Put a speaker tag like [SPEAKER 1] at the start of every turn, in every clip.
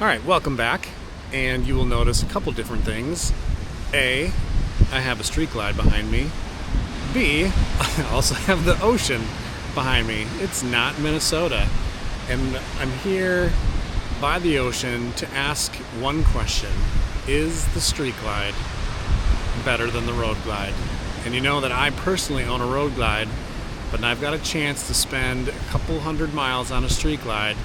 [SPEAKER 1] Alright, welcome back, and you will notice a couple different things. A, I have a street glide behind me. B, I also have the ocean behind me. It's not Minnesota. And I'm here by the ocean to ask one question. Is the street glide better than the road glide? And you know that I personally own a road glide, but I've got a chance to spend a couple hundred miles on a street glide.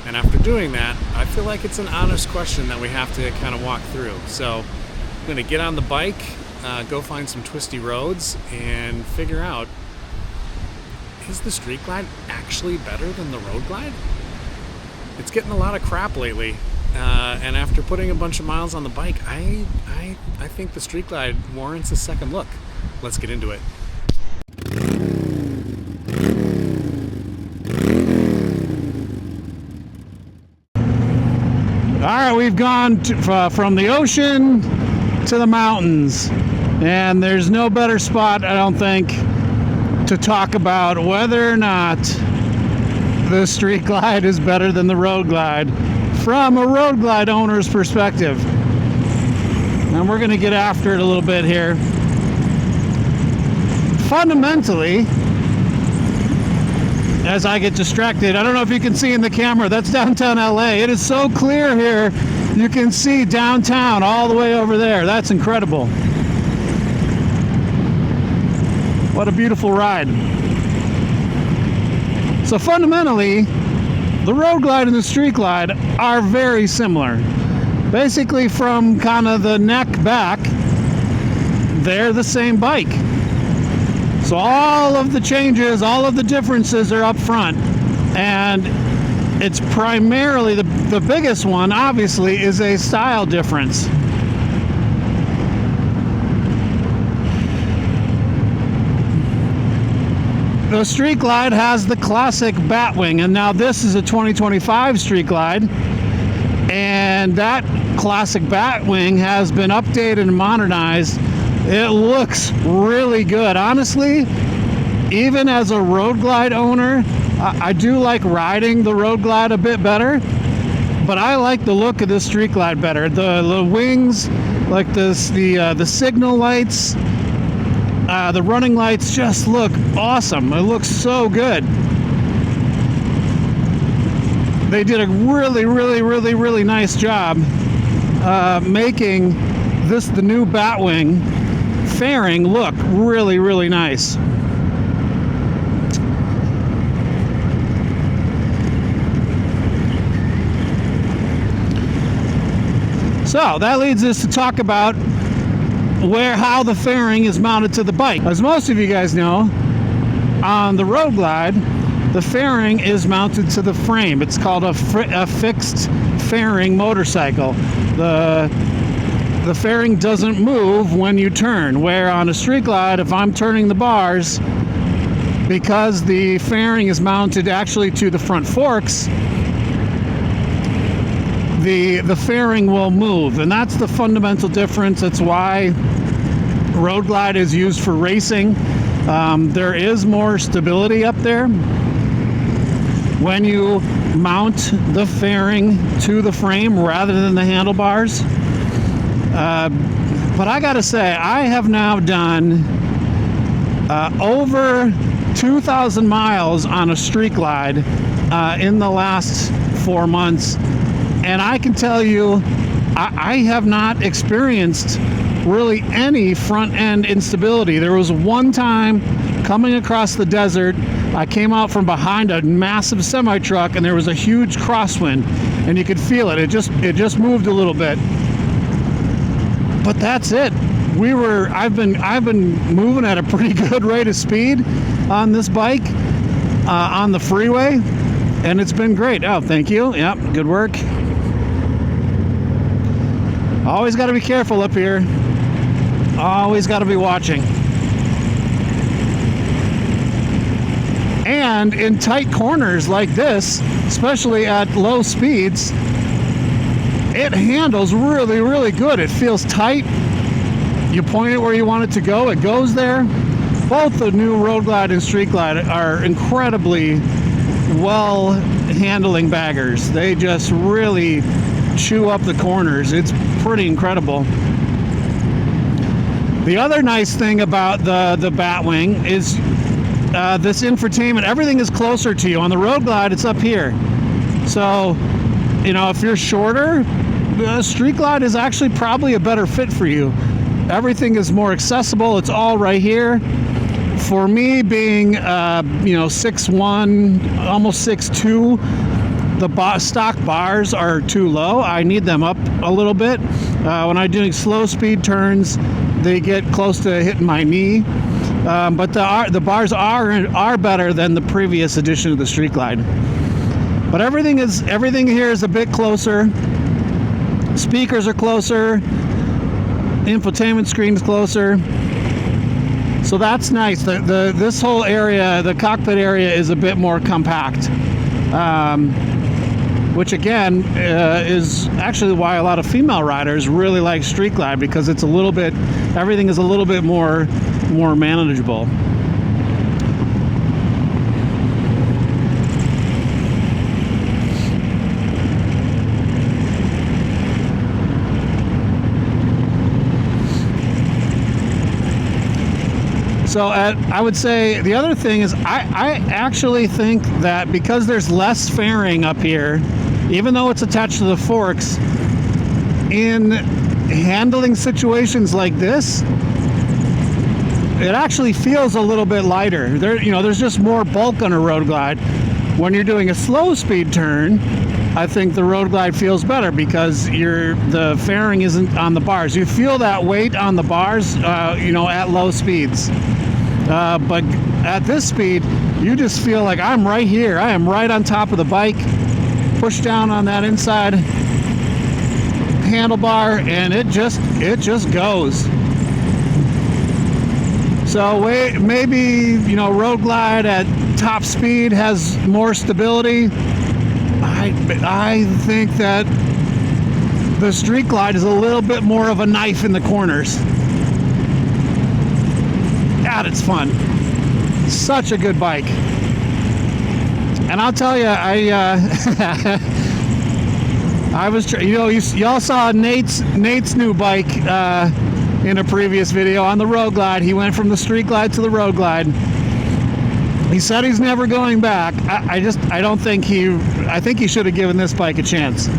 [SPEAKER 1] And after doing that, I feel like it's an honest question that we have to kind of walk through. So I'm going to get on the bike, go find some twisty roads, and figure out, is the street glide actually better than the road glide? It's getting a lot of crap lately. And after putting a bunch of miles on the bike, I think the street glide warrants a second look. Let's get into it.
[SPEAKER 2] All right, we've gone from the ocean to the mountains, and there's no better spot, I don't think, to talk about whether or not the street glide is better than the road glide from a road glide owner's perspective. And we're going to get after it a little bit here. Fundamentally, as I get distracted, I don't know if you can see in the camera, that's downtown LA. It is so clear here, you can see downtown all the way over there. That's incredible. What a beautiful ride. So fundamentally, the road glide and the street glide are very similar. Basically from kind of the neck back, they're the same bike. So all of the changes, all of the differences are up front, and it's primarily, the biggest one obviously is a style difference. The street glide has the classic Batwing, and now this is a 2025 street glide, and that classic Batwing has been updated and modernized. It looks really good. Honestly, even as a road glide owner, I do like riding the road glide a bit better, but I like the look of the street glide better. The wings, like the signal lights, the running lights just look awesome. It looks so good. They did a really nice job making the new Batwing fairing look really nice. So that leads us to talk about how the fairing is mounted to the bike. As most of you guys know, on the road glide, the fairing is mounted to the frame. It's called a fixed fairing motorcycle. The fairing doesn't move when you turn, where on a street glide, if I'm turning the bars, because the fairing is mounted actually to the front forks, the fairing will move, and that's the fundamental difference. That's why road glide is used for racing. There is more stability up there when you mount the fairing to the frame rather than the handlebars. But I gotta say, I have now done over 2,000 miles on a street glide in the last 4 months, and I can tell you, I have not experienced really any front end instability. There was one time coming across the desert, I came out from behind a massive semi truck, and there was a huge crosswind, and you could feel it. It just moved a little bit. But that's it. I've been moving at a pretty good rate of speed on this bike on the freeway, and it's been great. Oh, thank you. Yep, good work. Always got to be careful up here. Always got to be watching. And in tight corners like this, especially at low speeds, it handles really good. It feels tight. You point it where you want it to go, it goes there. Both the new road glide and street glide are incredibly well handling baggers. They just really chew up the corners. It's pretty incredible. The other nice thing about the Batwing is this infotainment. Everything is closer to you. On the Road Glide, it's up here. So, you know, if you're shorter, Street Glide is actually probably a better fit for you. Everything is more accessible. It's all right here. For me, being 6'1", almost 6'2", the stock bars are too low. I need them up a little bit. When I'm doing slow speed turns, they get close to hitting my knee. But the bars are better than the previous edition of the Street Glide. But everything here is a bit closer. Speakers are closer. Infotainment screen is closer. So that's nice. This whole area, the cockpit area, is a bit more compact. Which again is actually why a lot of female riders really like Street Glide, because it's everything is a little bit more manageable. So I would say the other thing is I actually think that because there's less fairing up here, even though it's attached to the forks, in handling situations like this, it actually feels a little bit lighter. There's just more bulk on a Road Glide. When you're doing a slow speed turn, I think the Road Glide feels better because the fairing isn't on the bars. You feel that weight on the bars, at low speeds. But at this speed, you just feel like I'm right here. I am right on top of the bike. Push down on that inside handlebar, and it just goes. So maybe Road Glide at top speed has more stability. I think that the Street Glide is a little bit more of a knife in the corners. God, it's fun. Such a good bike. And I'll tell you, I was, y'all saw Nate's new bike in a previous video on the Road Glide. He went from the Street Glide to the Road Glide. He said he's never going back. I think he should have given this bike a chance.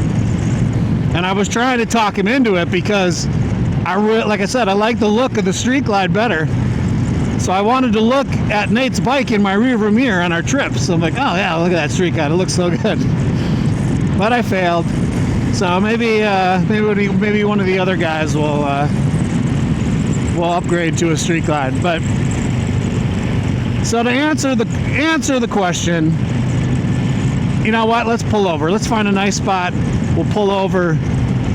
[SPEAKER 2] And I was trying to talk him into it because like I said, I like the look of the Street Glide better. So I wanted to look at Nate's bike in my rearview mirror on our trip. So I'm like, oh yeah, look at that Street Glide. It looks so good. But I failed. So maybe one of the other guys will upgrade to a Street Glide. But so to answer the question, you know what? Let's pull over. Let's find a nice spot. We'll pull over,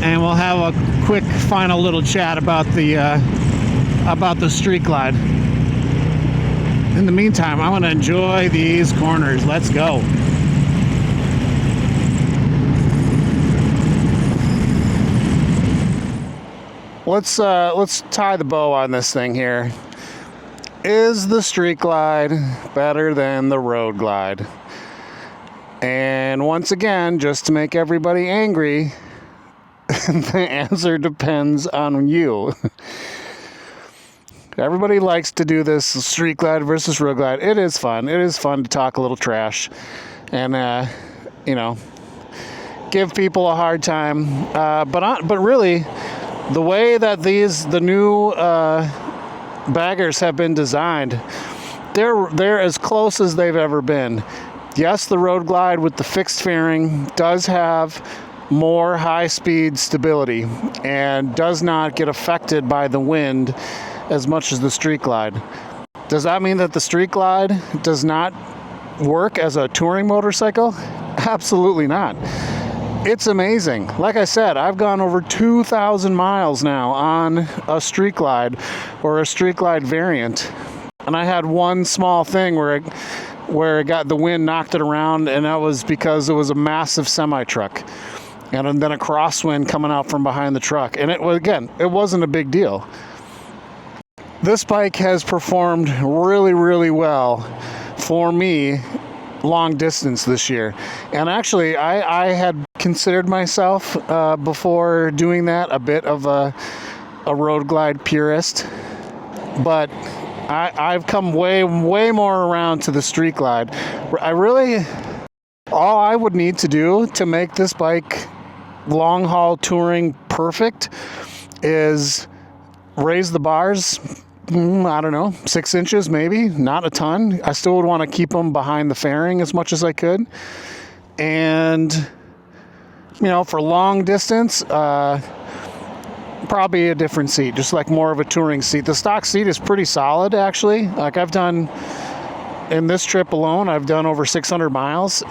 [SPEAKER 2] and we'll have a quick final little chat about the Street Glide. In the meantime, I want to enjoy these corners. Let's go. Let's tie the bow on this thing here. Is the Street Glide better than the Road Glide? And once again, just to make everybody angry, the answer depends on you. Everybody likes to do this Street Glide versus Road Glide. It is fun. It is fun to talk a little trash and, give people a hard time. But really, the way that the new baggers have been designed, they're as close as they've ever been. Yes, the Road Glide with the fixed fairing does have more high-speed stability and does not get affected by the wind as much as the Street Glide. Does that mean that the Street Glide does not work as a touring motorcycle? Absolutely not. It's amazing. Like I said, I've gone over 2,000 miles now on a Street Glide or a Street Glide variant. And I had one small thing where it got the wind knocked it around, and that was because it was a massive semi-truck. And then a crosswind coming out from behind the truck. And it wasn't a big deal. This bike has performed really, really well for me long distance this year. And actually, I had considered myself before doing that a bit of a road glide purist, but I've come way more around to the street glide. All I would need to do to make this bike long haul touring perfect is raise the bars, I don't know, 6 inches maybe, not a ton. I still would want to keep them behind the fairing as much as I could. And, you know, for long distance, probably a different seat, just like more of a touring seat. The stock seat is pretty solid, actually. Like I've done, in this trip alone, I've done over 600 miles.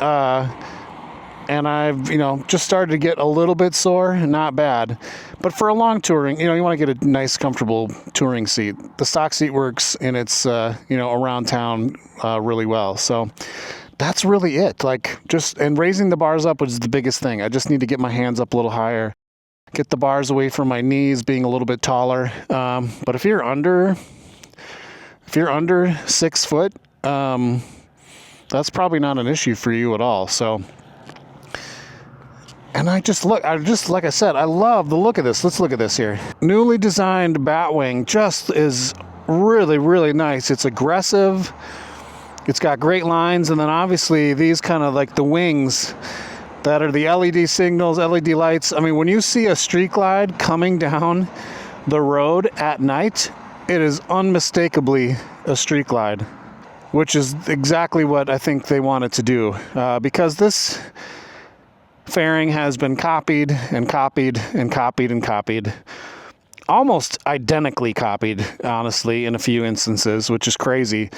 [SPEAKER 2] And I've, you know, just started to get a little bit sore, not bad. But for a long touring, you know, you want to get a nice, comfortable touring seat. The stock seat works and it's, you know, around town really well. So that's really it. Like and raising the bars up was the biggest thing. I just need to get my hands up a little higher, get the bars away from my knees being a little bit taller. But if you're under 6 foot, that's probably not an issue for you at all. So, and like I said, I love the look of this. Let's look at this here. Newly designed Batwing just is really, really nice. It's aggressive. It's got great lines. And then obviously these kind of like the wings that are the LED signals, LED lights. I mean, when you see a street glide coming down the road at night, it is unmistakably a street glide, which is exactly what I think they wanted to do. Because this fairing has been copied and copied and copied and copied, almost identically copied, honestly, in a few instances, which is crazy.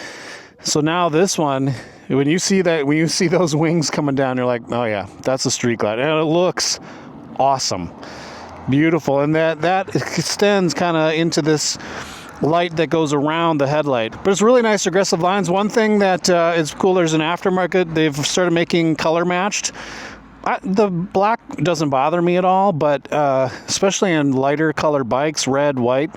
[SPEAKER 2] So now this one, when you see those wings coming down, you're like, oh yeah, that's a street glide, and it looks awesome, beautiful, and that extends kind of into this light that goes around the headlight. But it's really nice aggressive lines. One thing that is cool, there's an aftermarket. They've started making color matched. The black doesn't bother me at all, but especially in lighter colored bikes, red, white,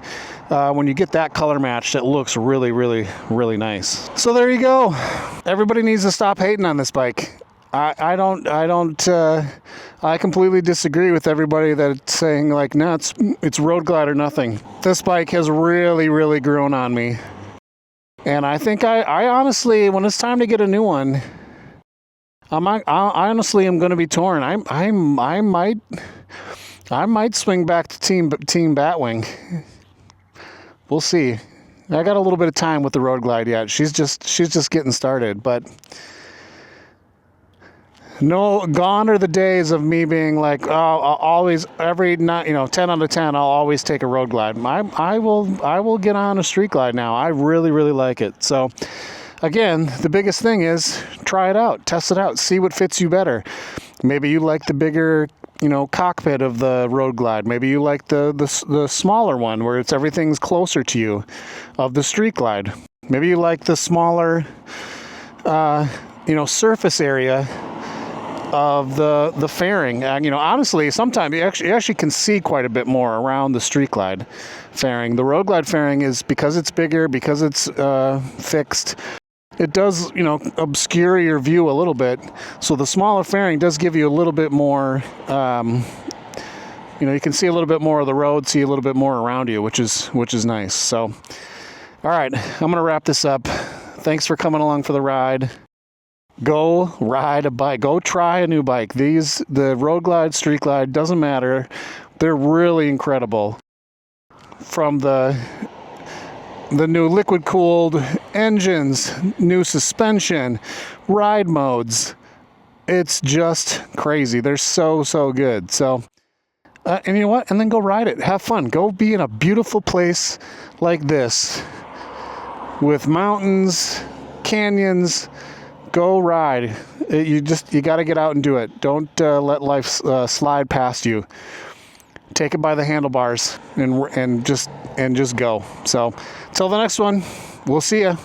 [SPEAKER 2] when you get that color matched, it looks really, really, really nice. So there you go. Everybody needs to stop hating on this bike. I completely disagree with everybody that's saying like, no, it's road glide or nothing. This bike has really, really grown on me. And I think I honestly, when it's time to get a new one, I honestly am going to be torn. I might swing back to Team Batwing. We'll see. I got a little bit of time with the road glide yet. She's just getting started, but no, gone are the days of me being like, oh, I'll always, every night, 10 out of 10, I'll always take a road glide. I will get on a street glide now. I really, really like it. So again, the biggest thing is try it out, test it out, see what fits you better. Maybe you like the bigger, cockpit of the road glide. Maybe you like the smaller one where everything's closer to you of the street glide. Maybe you like the smaller, surface area of the fairing. Honestly, sometimes you actually can see quite a bit more around the street glide fairing. The road glide fairing is, because it's bigger, because it's fixed, it does, obscure your view a little bit. So the smaller fairing does give you a little bit more, you can see a little bit more of the road, see a little bit more around you, which is nice. So, all right, I'm going to wrap this up. Thanks for coming along for the ride. Go ride a bike. Go try a new bike. The road glide, street glide, doesn't matter. They're really incredible. From the new liquid cooled engines, new suspension, ride modes. It's just crazy. They're so good. So, and you know what? And then go ride it. Have fun. Go be in a beautiful place like this with mountains, canyons. Go ride. You got to get out and do it. Don't let life slide past you. Take it by the handlebars and just go. So, till the next one, we'll see ya.